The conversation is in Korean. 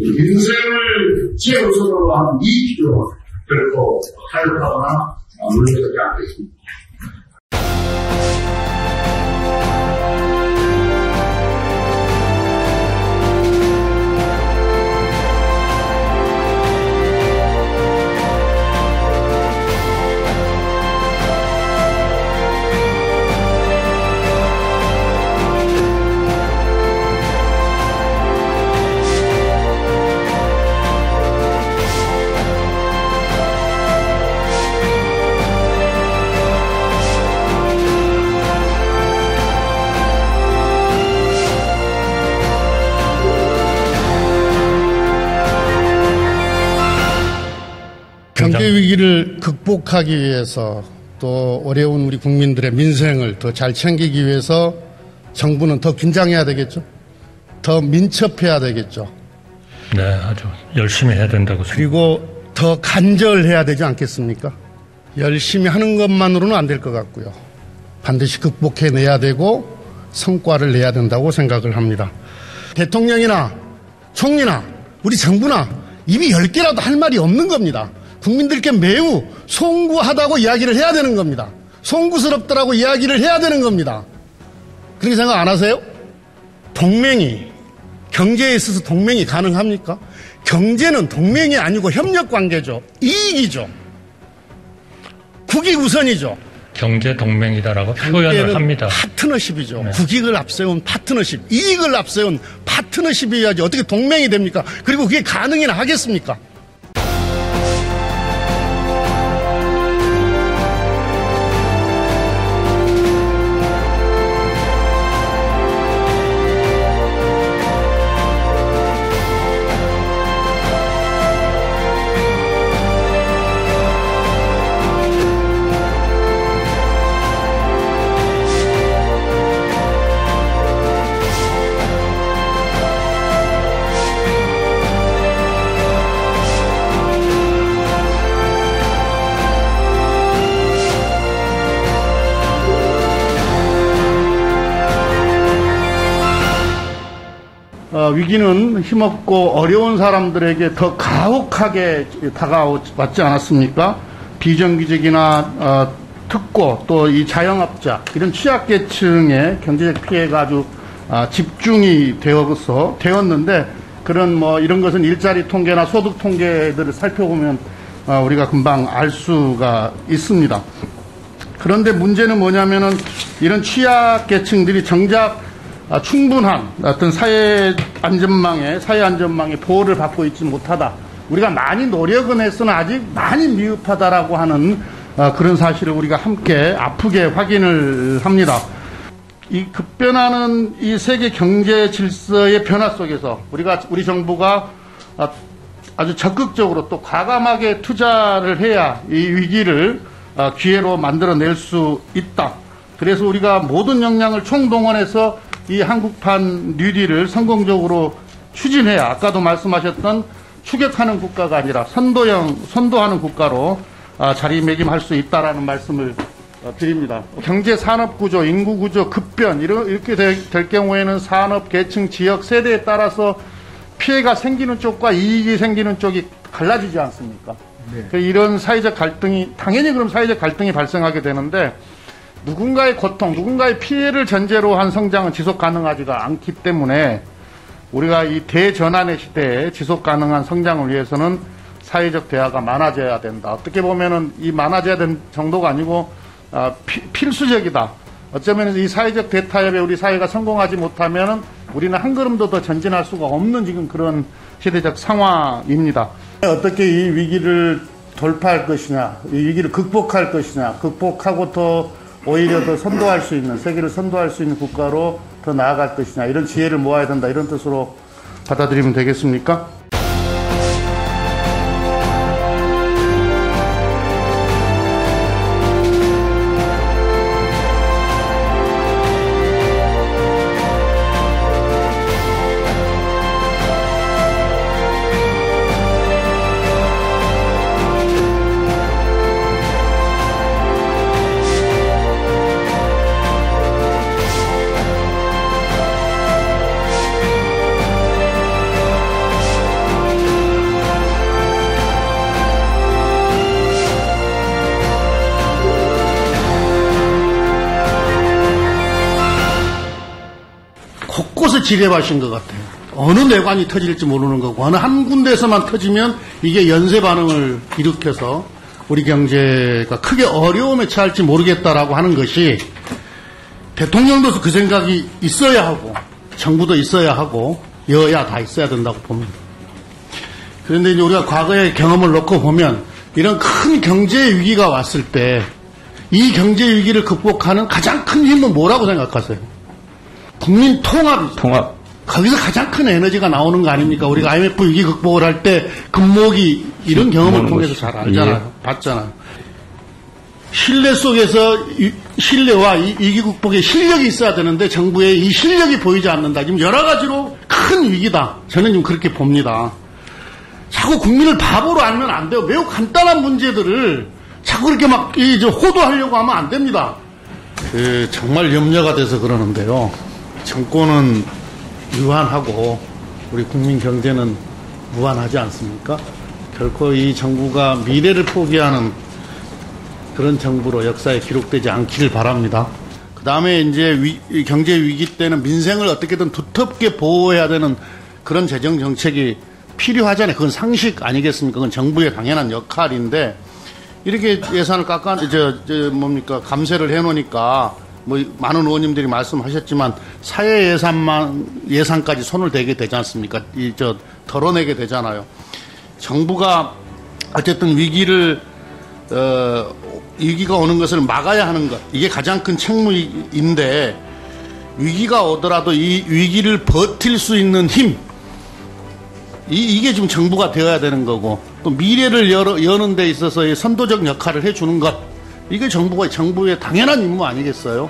인생을 최우선으로 하는 이 기조는 결코 타협하거나 물러서지 않겠습니다. 경제 위기를 극복하기 위해서 또 어려운 우리 국민들의 민생을 더 잘 챙기기 위해서 정부는 더 긴장해야 되겠죠. 더 민첩해야 되겠죠. 네, 아주 열심히 해야 된다고 생각합니다. 그리고 더 간절해야 되지 않겠습니까? 열심히 하는 것만으로는 안 될 것 같고요. 반드시 극복해내야 되고 성과를 내야 된다고 생각을 합니다. 대통령이나 총리나 우리 정부나 입이 10개라도 할 말이 없는 겁니다. 국민들께 매우 송구하다고 이야기를 해야 되는 겁니다. 송구스럽더라고 이야기를 해야 되는 겁니다. 그렇게 생각 안 하세요? 동맹이, 경제에 있어서 동맹이 가능합니까? 경제는 동맹이 아니고 협력관계죠. 이익이죠. 국익 우선이죠. 경제 동맹이다라고 표현을 합니다. 파트너십이죠. 네. 국익을 앞세운 파트너십, 이익을 앞세운 파트너십이어야지 어떻게 동맹이 됩니까? 그리고 그게 가능이나 하겠습니까? 위기는 힘없고 어려운 사람들에게 더 가혹하게 다가왔지 않았습니까? 비정규직이나 특고 또 이 자영업자 이런 취약계층의 경제적 피해가 아주 집중이 되었는데 그런 이런 것은 일자리 통계나 소득 통계들을 살펴보면 우리가 금방 알 수가 있습니다. 그런데 문제는 뭐냐면은 이런 취약계층들이 정작 충분한 어떤 사회 안전망의 보호를 받고 있지 못하다. 우리가 많이 노력은 했으나 아직 많이 미흡하다라고 하는 그런 사실을 우리가 함께 아프게 확인을 합니다. 이 급변하는 이 세계 경제 질서의 변화 속에서 우리 정부가 아주 적극적으로 또 과감하게 투자를 해야 이 위기를 기회로 만들어낼 수 있다. 그래서 우리가 모든 역량을 총동원해서 이 한국판 뉴딜을 성공적으로 추진해야 아까도 말씀하셨던 추격하는 국가가 아니라 선도하는 국가로 자리매김할 수 있다라는 말씀을 드립니다. 경제 산업 구조, 인구 구조 급변 이렇게 될 경우에는 산업 계층, 지역, 세대에 따라서 피해가 생기는 쪽과 이익이 생기는 쪽이 갈라지지 않습니까? 네. 이런 사회적 갈등이 당연히 그럼 사회적 갈등이 발생하게 되는데. 누군가의 고통, 누군가의 피해를 전제로 한 성장은 지속 가능하지가 않기 때문에 우리가 이 대전환의 시대에 지속 가능한 성장을 위해서는 사회적 대화가 많아져야 된다. 어떻게 보면은 이 많아져야 된 정도가 아니고 필수적이다. 어쩌면 이 사회적 대타협에 우리 사회가 성공하지 못하면은 우리는 한 걸음도 더 전진할 수가 없는 지금 그런 시대적 상황입니다. 어떻게 이 위기를 돌파할 것이냐, 이 위기를 극복할 것이냐, 극복하고 더 오히려 더 선도할 수 있는, 세계를 선도할 수 있는 국가로 더 나아갈 것이냐, 이런 지혜를 모아야 된다, 이런 뜻으로 받아들이면 되겠습니까? 지뢰밭인 것 같아요. 어느 뇌관이 터질지 모르는 거고 어느 한 군데에서만 터지면 이게 연쇄 반응을 일으켜서 우리 경제가 크게 어려움에 처할지 모르겠다라고 하는 것이 대통령도 그 생각이 있어야 하고 정부도 있어야 하고 여야 다 있어야 된다고 봅니다. 그런데 이제 우리가 과거의 경험을 놓고 보면 이런 큰 경제 위기가 왔을 때 이 경제 위기를 극복하는 가장 큰 힘은 뭐라고 생각하세요? 국민 통합이죠. 통합. 거기서 가장 큰 에너지가 나오는 거 아닙니까? 우리가 IMF 위기 극복을 할 때 금모기 이런 경험을 통해서 잘 알잖아요. 봤잖아요. 신뢰 속에서 신뢰와 이 위기 극복에 실력이 있어야 되는데 정부의 이 실력이 보이지 않는다. 지금 여러 가지로 큰 위기다. 저는 좀 그렇게 봅니다. 자꾸 국민을 바보로 알면 안 돼요. 매우 간단한 문제들을 자꾸 그렇게 막 호도하려고 하면 안 됩니다. 정말 염려가 돼서 그러는데요. 정권은 유한하고 우리 국민 경제는 무한하지 않습니까? 결코 이 정부가 미래를 포기하는 그런 정부로 역사에 기록되지 않기를 바랍니다. 그 다음에 이제 경제 위기 때는 민생을 어떻게든 두텁게 보호해야 되는 그런 재정 정책이 필요하잖아요. 그건 상식 아니겠습니까? 그건 정부의 당연한 역할인데 이렇게 예산을 감세를 해놓으니까 뭐 많은 의원님들이 말씀하셨지만 사회 예산까지 손을 대게 되지 않습니까? 덜어내게 되잖아요. 정부가 어쨌든 위기가 오는 것을 막아야 하는 것, 이게 가장 큰 책무인데 위기가 오더라도 이 위기를 버틸 수 있는 힘, 이게 지금 정부가 되어야 되는 거고, 또 미래를 여는 데 있어서의 선도적 역할을 해주는 것, 이게 정부의 당연한 임무 아니겠어요?